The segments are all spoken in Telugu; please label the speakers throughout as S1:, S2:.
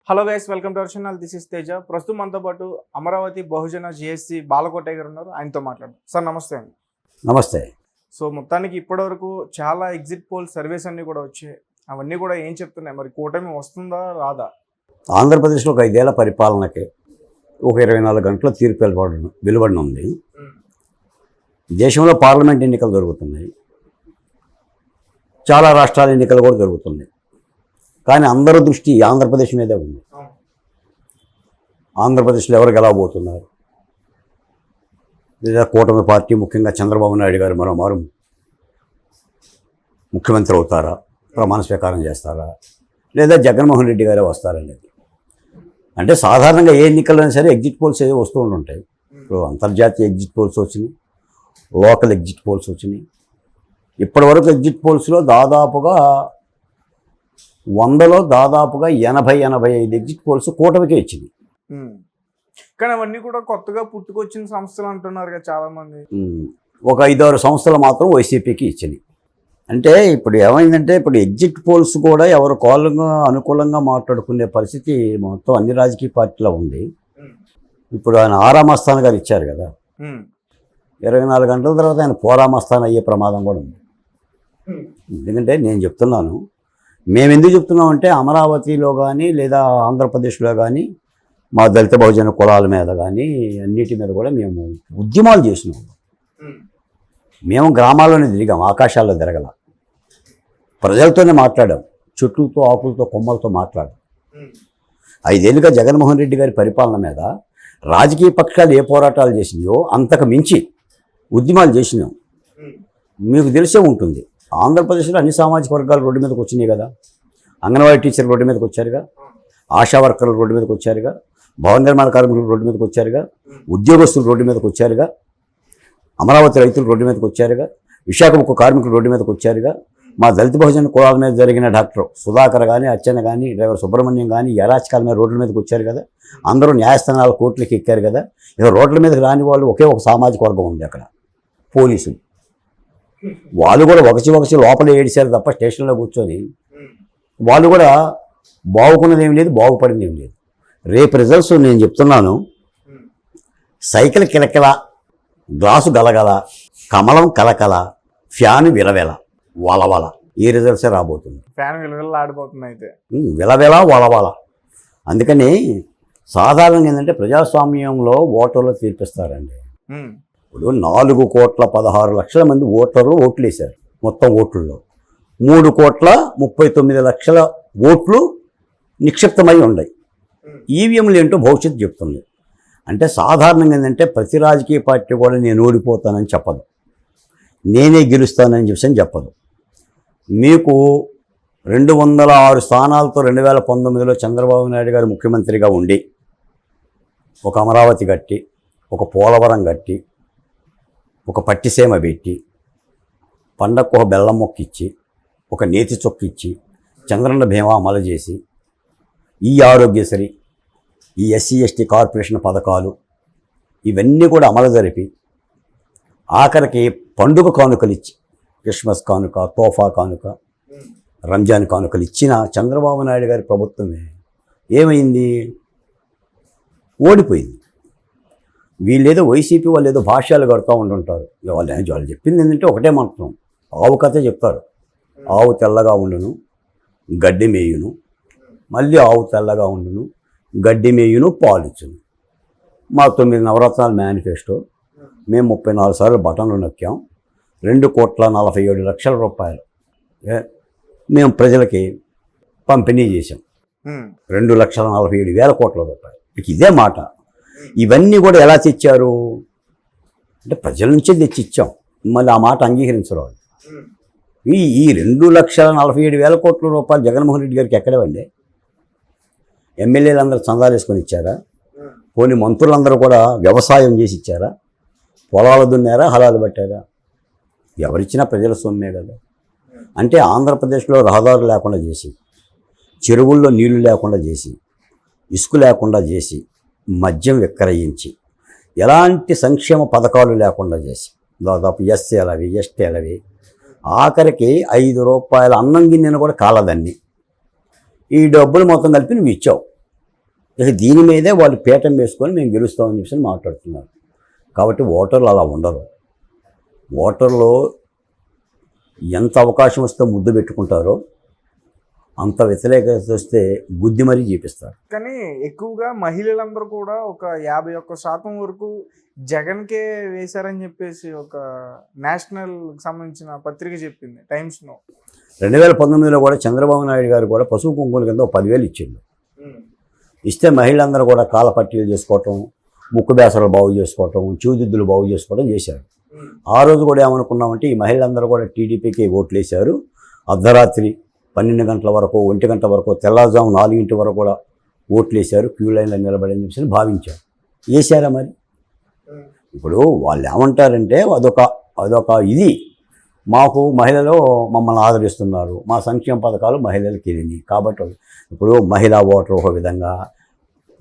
S1: Hello guys, welcome to our channel. This is Teja. ప్రస్తుతం మనతో పాటు అమరావతి బహుజన జేఏసీ బాలకోటయ్య గారు ఉన్నారు. ఆయనతో మాట్లాడు. సార్ నమస్తే అండి.
S2: నమస్తే.
S1: సో మొత్తానికి ఇప్పటివరకు చాలా ఎగ్జిట్ పోల్ సర్వేస్ అన్నీ కూడా వచ్చాయి. అవన్నీ కూడా ఏం చెప్తున్నాయి? మరి కూటమి వస్తుందా రాదా?
S2: ఆంధ్రప్రదేశ్లో ఒక 5 ఏళ్ల పరిపాలనకి ఒక 24 గంటల తీర్పు వెలువడిన ఉంది. దేశంలో పార్లమెంట్ ఎన్నికలు జరుగుతున్నాయి, చాలా రాష్ట్రాల ఎన్నికలు కూడా జరుగుతున్నాయి. కానీ అందరి దృష్టి ఆంధ్రప్రదేశ్ మీదే ఉంది. ఆంధ్రప్రదేశ్లో ఎవరు గెలవబోతున్నారు, లేదా కూటమి పార్టీ ముఖ్యంగా చంద్రబాబు నాయుడు గారు మరోమారు ముఖ్యమంత్రి అవుతారా, ప్రమాణ స్వీకారం చేస్తారా, లేదా జగన్మోహన్ రెడ్డి గారే వస్తారనేది. అంటే సాధారణంగా ఏ ఎన్నికలైనా సరే ఎగ్జిట్ పోల్స్ ఏదో వస్తూ ఉంటాయి. ఇప్పుడు అంతర్జాతీయ ఎగ్జిట్ పోల్స్ వచ్చినాయి, లోకల్ ఎగ్జిట్ పోల్స్ వచ్చినాయి. ఇప్పటివరకు ఎగ్జిట్ పోల్స్లో దాదాపుగా 100లో దాదాపుగా 80-85 ఎగ్జిట్ పోల్స్ కూటమికే ఇచ్చింది.
S1: కానీ అవన్నీ కూడా కొత్తగా పుట్టుకొచ్చిన సంస్థలు అంటున్నారు కదా చాలా మంది.
S2: ఒక 5-6 సంస్థలు మాత్రం వైసీపీకి ఇచ్చినాయి. అంటే ఇప్పుడు ఏమైందంటే, ఇప్పుడు ఎగ్జిట్ పోల్స్ కూడా ఎవరు కాలంగా అనుకూలంగా మాట్లాడుకునే పరిస్థితి మొత్తం అన్ని రాజకీయ పార్టీలో ఉంది. ఇప్పుడు ఆయన ఆరామస్థాన్ గారు ఇచ్చారు కదా, 24 గంటల తర్వాత ఆయన పోరామస్థాన్ అయ్యే ప్రమాదం కూడా ఉంది. ఎందుకంటే నేను చెప్తున్నాను, మేము ఎందుకు చెప్తున్నామంటే అమరావతిలో కానీ లేదా ఆంధ్రప్రదేశ్లో కానీ మా దళిత బహుజన కులాల మీద కానీ అన్నిటి మీద కూడా మేము ఉద్యమాలు చేసినాం. మేము గ్రామాల్లోనే తిరిగాం, ఆకాశాల్లో తిరగల. ప్రజలతోనే మాట్లాడాం, చెట్లతో ఆకులతో కొమ్మలతో మాట్లాడాం. 5 ఏళ్ళుగా జగన్మోహన్ రెడ్డి గారి పరిపాలన మీద రాజకీయ పక్షాలు ఏ పోరాటాలు చేసినాయో అంతకు మించి ఉద్యమాలు చేసినాం. మీకు తెలిసే ఉంటుంది, ఆంధ్రప్రదేశ్లో అన్ని సామాజిక వర్గాలు రోడ్డు మీదకి వచ్చినాయి కదా. అంగన్వాడీ టీచర్లు రోడ్డు మీదకి వచ్చారుగా, ఆశా వర్కర్లు రోడ్డు మీదకి వచ్చారుగా, భవన నిర్మాణ కార్మికులు రోడ్డు మీదకి వచ్చారుగా, ఉద్యోగస్తులు రోడ్డు మీదకి వచ్చారుగా, అమరావతి రైతులు రోడ్డు మీదకి వచ్చారుగా, విశాఖ ఉక్కు కార్మికులు రోడ్డు మీదకి వచ్చారుగా, మా దళిత బహుజన కులాల మీద జరిగిన డాక్టర్ సుధాకర్ కానీ, అర్చన కానీ, డ్రైవర్ సుబ్రహ్మణ్యం కానీ అరాచకాల మీద రోడ్ల మీదకి వచ్చారు కదా. అందరూ న్యాయస్థానాల కోర్టులకు ఎక్కారు కదా. ఇక రోడ్ల మీదకి రాని వాళ్ళు ఒకే ఒక సామాజిక వర్గం ఉంది అక్కడ, పోలీసులు. వాళ్ళు కూడా ఒకచి లోపల ఏడిశారు తప్ప స్టేషన్లో కూర్చొని వాళ్ళు కూడా బాగుకున్నది ఏం లేదు, బాగుపడింది ఏం లేదు. రేపు రిజల్ట్స్ నేను చెప్తున్నాను, సైకిల్ కిలకిల, గ్లాసు గలగల, కమలం కలకల, ఫ్యాన్ విలవెల, వలవల, ఈ రిజల్ట్సే రాబోతుంది.
S1: ఫ్యాన్ విలవెల ఆడిపోతుంది అయితే,
S2: విలవెల వలవల. అందుకని సాధారణంగా ఏంటంటే ప్రజాస్వామ్యంలో ఓటర్లు తీర్పిస్తారండి. ఇప్పుడు 4,16,00,000 మంది ఓటర్లు ఓట్లు వేశారు. మొత్తం ఓట్లలో 3,39,00,000 ఓట్లు నిక్షిప్తమై ఉన్నాయి. ఈవీఎంలు ఏంటో భవిష్యత్తు చెప్తుంది. అంటే సాధారణంగా ఏంటంటే ప్రతి రాజకీయ పార్టీ కూడా నేను ఓడిపోతానని చెప్పదు, నేనే గెలుస్తానని చెప్పదు. మీకు 206 స్థానాలతో 2019లో చంద్రబాబు నాయుడు గారు ముఖ్యమంత్రిగా ఉండి ఒక అమరావతి కట్టి, ఒక పోలవరం కట్టి, ఒక పట్టిసీమ పెట్టి, పండక్కు ఒక బెల్లం మొక్క ఇచ్చి, ఒక నేతి చొక్క ఇచ్చి, చంద్రన్న బీమా అమలు చేసి, ఈ ఆరోగ్యశ్రీ, ఈ ఎస్సీ ఎస్టీ కార్పొరేషన్ పథకాలు ఇవన్నీ కూడా అమలు జరిపి, ఆఖరికి పండుగ కానుకలు ఇచ్చి, క్రిస్మస్ కానుక, తోఫా కానుక, రంజాన్ కానుకలు ఇచ్చిన చంద్రబాబు నాయుడు గారి ప్రభుత్వమే ఏమైంది? ఓడిపోయింది. వీళ్ళేదో వైసీపీ వాళ్ళు ఏదో భాష్యాలు కడుతూ ఉంటుంటారు. వాళ్ళు చెప్పింది ఏంటంటే ఒకటే మంత్రం, ఆవు కథ చెప్తారు. ఆవు తెల్లగా ఉండును, గడ్డి మేయును, మళ్ళీ ఆవు తెల్లగా ఉండును, గడ్డి మేయును, పాలిచ్చును. మా 9 నవరత్నాల మేనిఫెస్టో మేము 34 సార్లు బటన్లు నొక్కాం. 2,47,00,000 రూపాయలు మేము ప్రజలకి పంపిణీ చేశాం. 2,47,000 కోట్ల రూపాయలు. ఇదే మాట. ఇవన్నీ కూడా ఎలా తెచ్చారు అంటే ప్రజల నుంచే తెచ్చిచ్చాం. మళ్ళీ ఆ మాట అంగీకరించరు వాళ్ళు. ఈ 2,47,000 కోట్ల రూపాయలు జగన్మోహన్ రెడ్డి గారికి ఎక్కడవండి? ఎమ్మెల్యేలు అందరూ చందాలు వేసుకొని ఇచ్చారా? పోనీ మంత్రులందరూ కూడా వ్యవసాయం చేసి ఇచ్చారా? పొలాలు దున్నారా? హలాలు పట్టారా? ఎవరిచ్చినా ప్రజల సొమ్మే కదా. అంటే ఆంధ్రప్రదేశ్లో రహదారులు లేకుండా చేసి, చెరువుల్లో నీళ్లు లేకుండా చేసి, ఇసుక లేకుండా చేసి, మద్యం విక్రయించి, ఎలాంటి సంక్షేమ పథకాలు లేకుండా చేసి, దాదాపు ఎస్సీలవి, ఎస్టీలవి, ఆఖరికి 5 రూపాయల అన్నం గిన్నెను కూడా కాలదాన్ని. ఈ డబ్బులు మొత్తం కలిపి నువ్వు ఇచ్చావు. ఇక దీని మీదే వాళ్ళు పీఠం వేసుకొని మేము గెలుస్తామని చెప్పి మాట్లాడుతున్నారు. కాబట్టి ఓటర్లు అలా ఉండరు. ఓటర్లు ఎంత అవకాశం వస్తే ముద్దు పెట్టుకుంటారో అంత వ్యతిరేకత వస్తే బుద్ధి మరీ చూపిస్తారు.
S1: కానీ ఎక్కువగా మహిళలందరూ కూడా ఒక 51% వరకు జగన్కే వేశారని చెప్పేసి ఒక నేషనల్ సంబంధించిన పత్రిక చెప్పింది, టైమ్స్ నో.
S2: 2019లో కూడా చంద్రబాబు నాయుడు గారు కూడా పసుపు కుంకుమల కింద 10,000 ఇచ్చిండు. ఇస్తే మహిళలందరూ కూడా కాళ్ళ పట్టీలు చేసుకోవటం, ముక్కు బేసలు బాగు చేసుకోవటం, చెవిదిద్దులు బాగు చేసుకోవడం చేశారు. ఆ రోజు కూడా ఏమనుకున్నామంటే ఈ మహిళలందరూ కూడా టీడీపీకి ఓట్లు వేశారు. అర్ధరాత్రి 12 గంటల వరకు, 1 గంట వరకు, తెల్లవారుజాము 4 వరకు కూడా ఓట్లు వేశారు, క్యూ లైన్లో నిలబడని చెప్పి భావించారు. వేశారా మరి? ఇప్పుడు వాళ్ళు ఏమంటారంటే అదొక ఇది, మాకు మహిళలు మమ్మల్ని ఆదరిస్తున్నారు, మా సంక్షేమ పథకాలు మహిళలకి వెళ్ళినాయి కాబట్టి. ఇప్పుడు మహిళా ఓటర్ ఒక విధంగా,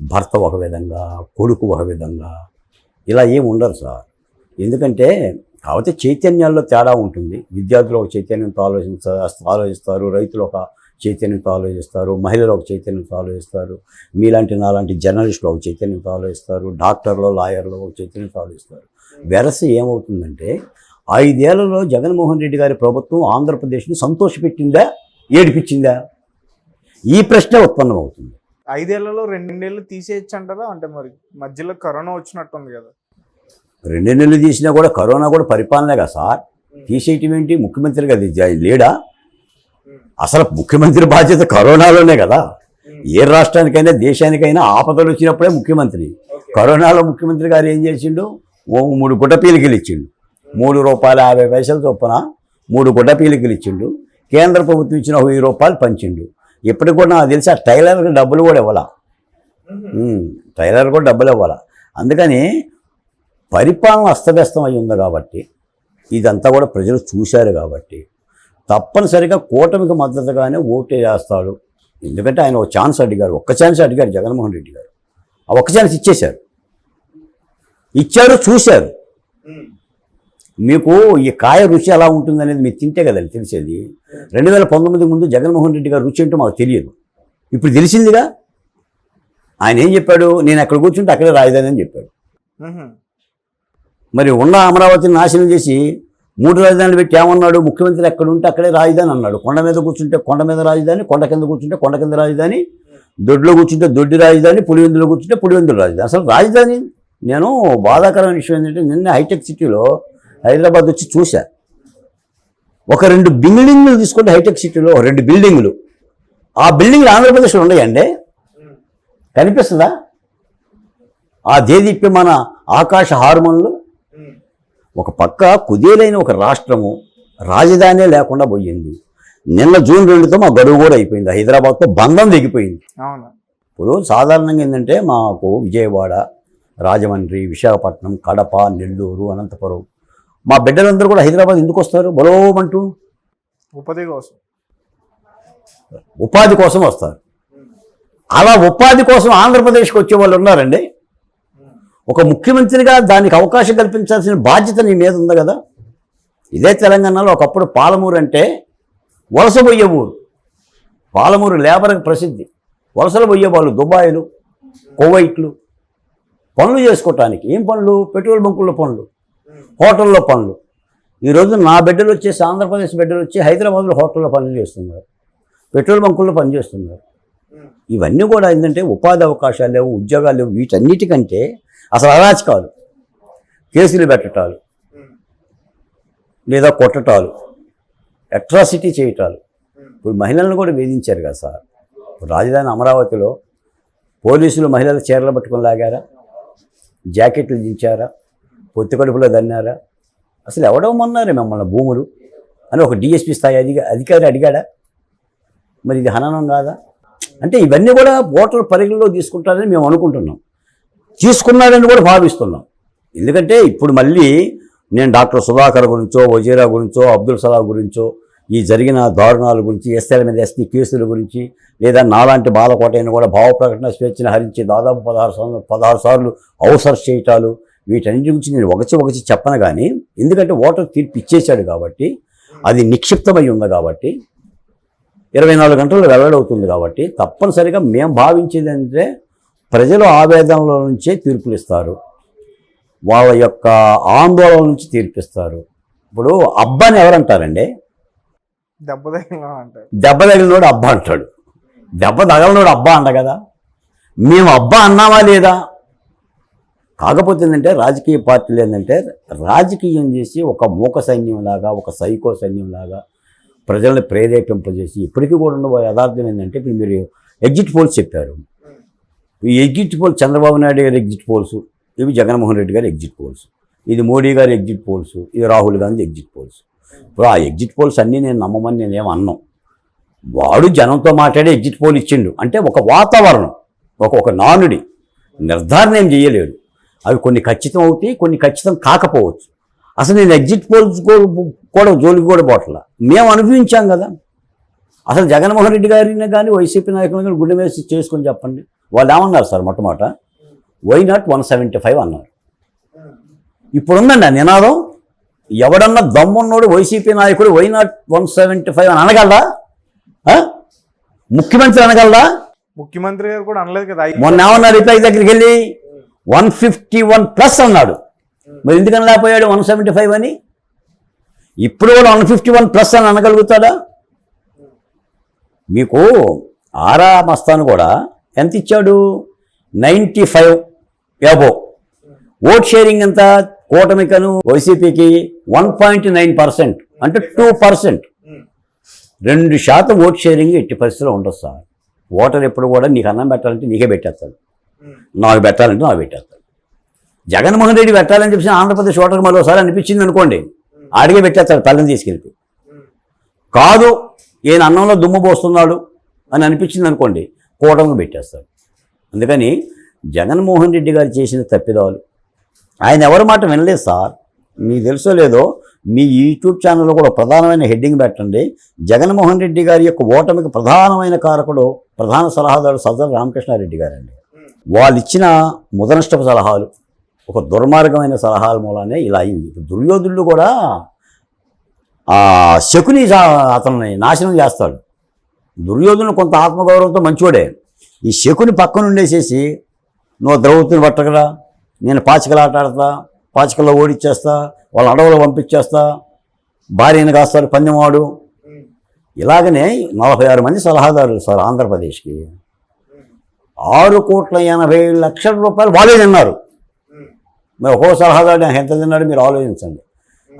S2: భర్త ఒక విధంగా, కొడుకు ఒక విధంగా, ఇలా ఏమి ఉండరు సార్. ఎందుకంటే కాకపోతే చైతన్యాల్లో తేడా ఉంటుంది. విద్యార్థులు ఒక చైతన్యంతో ఆలోచిస్తారు, రైతులు ఒక చైతన్యంతో ఆలోచిస్తారు, మహిళలు ఒక చైతన్యంతో ఆలోచిస్తారు, మీలాంటి నాలాంటి జర్నలిస్టులు ఒక చైతన్యంతో ఆలోచిస్తారు, డాక్టర్లు, లాయర్లు ఒక చైతన్యంతో ఆలోచిస్తారు. వెరస ఏమవుతుందంటే 5 ఏళ్లలో జగన్మోహన్ రెడ్డి గారి ప్రభుత్వం ఆంధ్రప్రదేశ్ని సంతోషపెట్టిందా, ఏడిపించిందా? ఈ ప్రశ్న ఉత్పన్నమవుతుంది.
S1: 5 ఏళ్లలో 2 ఏళ్ళు తీసేయచ్చు అంటారా? అంటే మరి మధ్యలో కరోనా వచ్చినట్టుంది కదా.
S2: 2 నెలలు తీసినా కూడా కరోనా కూడా పరిపాలనే కదా సార్. తీసేయటం ఏంటి? ముఖ్యమంత్రి కదా లేడా? అసలు ముఖ్యమంత్రి బాధ్యత కరోనాలోనే కదా. ఏ రాష్ట్రానికైనా దేశానికైనా ఆపదలు వచ్చినప్పుడే ముఖ్యమంత్రి. కరోనాలో ముఖ్యమంత్రి గారు ఏం చేసిండు? 3 గుడ్డ పీలికలు ఇచ్చిండు. ₹3.50 చొప్పున 3 గుడ్డ పీలికలు ఇచ్చిండు. కేంద్ర ప్రభుత్వం ఇచ్చిన ₹1000 పంచిండు. ఇప్పటికి కూడా నాకు తెలిసి ఆ టైలర్కి డబ్బులు కూడా ఇవ్వాలా. టైలర్ కూడా డబ్బులు ఇవ్వాలా. అందుకని పరిపాలన అస్తవ్యస్తం అయి ఉంది కాబట్టి, ఇదంతా కూడా ప్రజలు చూశారు కాబట్టి తప్పనిసరిగా కూటమికి మద్దతుగానే ఓటు వేస్తాడు. ఎందుకంటే ఆయన ఒక ఛాన్స్ అడిగారు, ఒక్క ఛాన్స్ అడిగారు జగన్మోహన్ రెడ్డి గారు. ఆ ఒక్క ఛాన్స్ ఇచ్చారు, చూశారు. మీకు ఈ కాయ రుచి ఎలా ఉంటుందనేది మీరు తింటే కదా తెలిసేది. 2019 ముందు జగన్మోహన్ రెడ్డి గారు రుచి ఏంటో మాకు తెలియదు, ఇప్పుడు తెలిసిందిగా. ఆయన ఏం చెప్పాడు? నేను ఎక్కడ కూర్చుంటే అక్కడే రాజధాని అని చెప్పాడు. మరి ఉన్న అమరావతిని నాశనం చేసి 3 రాజధానులు పెట్టి ఏమన్నాడు? ముఖ్యమంత్రి ఎక్కడ ఉంటే అక్కడే రాజధాని అన్నాడు. కొండ మీద కూర్చుంటే కొండ మీద రాజధాని, కొండ కింద కూర్చుంటే కొండ కింద రాజధాని, దొడ్లో కూర్చుంటే దొడ్డి రాజధాని, పులివెందులో కూర్చుంటే పులివెందుల రాజధాని. అసలు రాజధాని, నేను బాధాకరమైన విషయం ఏంటంటే నిన్న హైటెక్ సిటీలో హైదరాబాద్ వచ్చి చూశా. ఒక 2 బిల్డింగ్లు తీసుకుంటే హైటెక్ సిటీలో 2 బిల్డింగ్లు, ఆ బిల్డింగ్లు ఆంధ్రప్రదేశ్లో ఉన్నాయండి. కనిపిస్తుందా? ఆ దేదీప్యమాన ఆకాశ హార్మోన్లు. ఒక పక్క కుదేలైన ఒక రాష్ట్రము రాజధానే లేకుండా పోయింది. నిన్న జూన్ 2తో మా గడువు కూడా అయిపోయింది. హైదరాబాద్తో బంధం తెగిపోయింది.
S1: అవును.
S2: ఇప్పుడు సాధారణంగా ఏంటంటే మాకు విజయవాడ, రాజమండ్రి, విశాఖపట్నం, కడప, నెల్లూరు, అనంతపురం, మా బిడ్డలందరూ కూడా హైదరాబాద్ ఎందుకు వస్తారు? బలోమంటూ ఉపాధి కోసం వస్తారు. అలా ఉపాధి కోసం ఆంధ్రప్రదేశ్కి వచ్చే వాళ్ళు ఉన్నారండి. ఒక ముఖ్యమంత్రిగా దానికి అవకాశం కల్పించాల్సిన బాధ్యత నీ మీద ఉంది కదా. ఇదే తెలంగాణలో ఒకప్పుడు పాలమూరు అంటే వలస పోయే ఊరు. పాలమూరు లేబర్కి ప్రసిద్ధి. వలసలు పోయేవాళ్ళు దుబాయ్లు, కువైట్లు, పనులు చేసుకోవటానికి. ఏం పనులు? పెట్రోల్ బంకుల్లో పనులు, హోటల్లో పనులు. ఈరోజు నా బిడ్డలు వచ్చేసి, ఆంధ్రప్రదేశ్ బిడ్డలు వచ్చి హైదరాబాద్లో హోటల్లో పనులు చేస్తున్నారు, పెట్రోల్ బంకుల్లో పనిచేస్తున్నారు. ఇవన్నీ కూడా ఏంటంటే ఉపాధి అవకాశాలు లేవు, ఉద్యోగాలు లేవు. వీటన్నిటికంటే అసలు అరాచకాలు, కేసులు పెట్టటాలు, లేదా కొట్టటాలు, అట్రాసిటీ చేయటాలు. ఇప్పుడు మహిళలను కూడా వేధించారు కదా సార్. ఇప్పుడు రాజధాని అమరావతిలో పోలీసులు మహిళల చీరలు పట్టుకొని లాగారా? జాకెట్లు దించారా? పొత్తి కడుపులో దన్నారా? అసలు ఎవడమన్నారు మిమ్మల్ని భూములు అని ఒక డిఎస్పీ స్థాయి అధికారి అడిగాడా? మరి ఇది హననం కాదా? అంటే ఇవన్నీ కూడా ఓటర్లు పరిగణలో తీసుకుంటారని మేము అనుకుంటున్నాం, తీసుకున్నారని కూడా భావిస్తున్నాం. ఎందుకంటే ఇప్పుడు మళ్ళీ నేను డాక్టర్ సుధాకర్ గురించో, వజీరా గురించో, అబ్దుల్ సలాం గురించో, ఈ జరిగిన దారుణాల గురించి, ఎస్ఐల మీద ఎస్టీ కేసుల గురించి, లేదా నాలాంటి బాలకోటైన కూడా భావ ప్రకటన స్వేచ్ఛను హరించి దాదాపు 16 సార్లు అవసరం చేయటాలు, వీటన్నిటి గురించి నేను ఒకచి చెప్పను. కానీ ఎందుకంటే ఓటర్ తీర్పు ఇచ్చేశాడు కాబట్టి, అది నిక్షిప్తమై ఉంది కాబట్టి, 24 గంటల్లో వెల్లడవుతుంది కాబట్టి, తప్పనిసరిగా మేము భావించేది అంటే ప్రజలు ఆవేదనల నుంచే తీర్పులు ఇస్తారు, వాళ్ళ యొక్క ఆందోళన నుంచి తీర్పిస్తారు. ఇప్పుడు అబ్బాని ఎవరంటారండి?
S1: దెబ్బ తగిలిన అంటారు.
S2: దెబ్బ తగిలినోడు అబ్బా అంటాడు, దెబ్బ తగలనోడు అబ్బా అంట కదా. మేము అబ్బా అన్నామా లేదా? కాకపోతే ఏంటంటే రాజకీయ పార్టీలు ఏంటంటే రాజకీయం చేసి ఒక మూక సైన్యంలాగా, ఒక సైకో సైన్యంలాగా ప్రజల్ని ప్రేరేపింపజేసి ఇప్పటికీ కూడా ఉన్న యథార్థం ఏంటంటే, ఇప్పుడు మీరు ఎగ్జిట్ పోల్స్ చెప్పారు. ఈ ఎగ్జిట్ పోల్స్ చంద్రబాబు నాయుడు గారి ఎగ్జిట్ పోల్స్, ఇవి జగన్మోహన్ రెడ్డి గారి ఎగ్జిట్ పోల్స్, ఇది మోడీ గారి ఎగ్జిట్ పోల్స్, ఇది రాహుల్ గాంధీ ఎగ్జిట్ పోల్స్. ఇప్పుడు ఆ ఎగ్జిట్ పోల్స్ అన్నీ నేను నమ్మమని నేనేం అన్నాం. వాడు జనంతో మాట్లాడి ఎగ్జిట్ పోల్ ఇచ్చిండు అంటే ఒక వాతావరణం, ఒక నానుడి నిర్ధారణ ఏం చేయలేడు. అవి కొన్ని ఖచ్చితం అవుతాయి, కొన్ని ఖచ్చితం కాకపోవచ్చు. అసలు నేను ఎగ్జిట్ పోల్స్ కూడా జోలికి కూడా పోట్ల, మేము అనుభవించాం కదా. అసలు జగన్మోహన్ రెడ్డి గారిని కానీ వైసీపీ నాయకులను కానీ గుండె వేసి చేసుకొని చెప్పండి, వాళ్ళు ఏమన్నారు సార్? మొట్టమొదట వై నాట్ 175 అన్నారు. ఇప్పుడుందండి ఆ నినాదం. ఎవడన్నా దమ్మున్నోడు వైసీపీ నాయకుడు వై నాట్ 175 అని అనగలరా? ముఖ్యమంత్రి అనగలరా?
S1: ముఖ్యమంత్రి గారు కూడా అనలేదు కదా.
S2: మొన్న ఏమన్నారు? రిప్లై దగ్గరికి వెళ్ళి 151+ అన్నాడు. మరి ఎందుకని లేకపోయాడు 175 అని? ఇప్పుడు కూడా 151+ అని అనగలుగుతాడా? మీకు ఆరా మస్తాను కూడా ఎంత ఇచ్చాడు? 95 అబో. ఓట్ షేరింగ్ ఎంత? కూటమికను వైసీపీకి 1.9%, అంటే 2%. 2% ఓట్ షేరింగ్ ఎట్టి పరిస్థితిలో ఉండదు సార్. ఓటర్ ఎప్పుడు కూడా నీకు అన్నం పెట్టాలంటే నీకే పెట్టేస్తాడు, నాకు పెట్టాలంటే నాకు పెట్టేస్తాడు. జగన్మోహన్ రెడ్డి పెట్టాలని చెప్పి ఆంధ్రప్రదేశ్ ఓటర్కి మరోసారి అనిపించింది అనుకోండి, ఆడిగే పెట్టేస్తాడు తల్లిని తీసుకెళ్ళి. కాదు ఈయన అన్నంలో దుమ్ము పోస్తున్నాడు అని అనిపించింది అనుకోండి, కూటమికి పెట్టేస్తాడు. అందుకని జగన్మోహన్ రెడ్డి గారు చేసిన తప్పిదాలు ఆయన ఎవరి మాట వినలేదు సార్. మీకు తెలుసో లేదో, మీ యూట్యూబ్ ఛానల్లో కూడా ప్రధానమైన హెడ్డింగ్ పెట్టండి, జగన్మోహన్ రెడ్డి గారి యొక్క ఓటమికి ప్రధానమైన కారకుడు, ప్రధాన సలహాదారు సజ్జల రామకృష్ణారెడ్డి గారండి. వాళ్ళు ఇచ్చిన ముదనష్టపు సలహాలు, ఒక దుర్మార్గమైన సలహాల మూలానే ఇలా అయింది. ఇప్పుడు దుర్యోధనుడు కూడా శకుని అతన్ని నాశనం చేస్తాడు. దుర్యోధనుడు కొంత ఆత్మగౌరవంతో మంచివాడే. ఈ శకుని పక్కన ఉండేసేసి, నువ్వు ద్రౌపదిని పట్టకరా, నేను పాచికలు ఆట ఆడతా, పాచికల్లో ఓడిచ్చేస్తా, వాళ్ళ అడవులు పంపించేస్తా, భార్యను కాస్తాడు పందెమాడు. ఇలాగనే 46 మంది సలహాదారులు సార్ ఆంధ్రప్రదేశ్కి. 6,80,00,000 రూపాయలు వాళ్ళే తిన్నారు. మరి ఒక్కో సలహాదారు ఎంత తిన్నాడు మీరు ఆలోచించండి.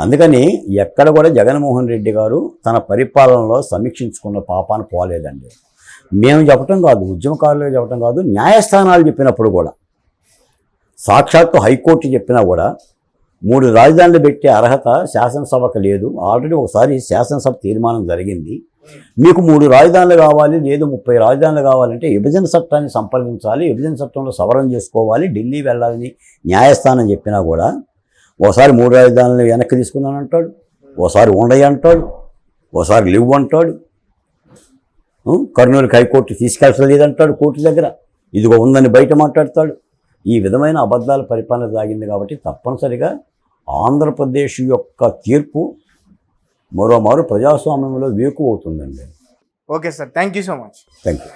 S2: అందుకని ఎక్కడ కూడా జగన్మోహన్ రెడ్డి గారు తన పరిపాలనలో సమీక్షించుకున్న పాపాన పోలేదండి. మేము చెప్పటం కాదు, ఉద్యమకారులు చెప్పటం కాదు, న్యాయస్థానాలు చెప్పినప్పుడు కూడా, సాక్షాత్తు హైకోర్టు చెప్పినా కూడా 3 రాజధానులు పెట్టే అర్హత శాసనసభకు లేదు. ఆల్రెడీ ఒకసారి శాసనసభ తీర్మానం జరిగింది. మీకు 3 రాజధానులు కావాలి, లేదు 30 రాజధానులు కావాలంటే విభజన చట్టాన్ని సంప్రదించాలి, విభజన చట్టంలో సవరణ చేసుకోవాలి, ఢిల్లీ వెళ్ళాలని న్యాయస్థానం చెప్పినా కూడా ఓసారి 3 రాజధానులు వెనక్కి తీసుకున్నానంటాడు, ఓసారి ఉండయి అంటాడు, ఓసారి లివ్ అంటాడు. కర్నూలుకి హైకోర్టు తీసుకెళ్ళలేదంటాడు కోర్టు దగ్గర, ఇదిగో ఉందని బయట మాట్లాడతాడు. ఈ విధమైన అబద్ధాల పరిపాలన సాగింది కాబట్టి తప్పనిసరిగా ఆంధ్రప్రదేశ్ యొక్క తీర్పు మరోమారు ప్రజాస్వామ్యంలో వేకు అవుతుందండి.
S1: Okay sir, thank you so much.
S2: Thank you.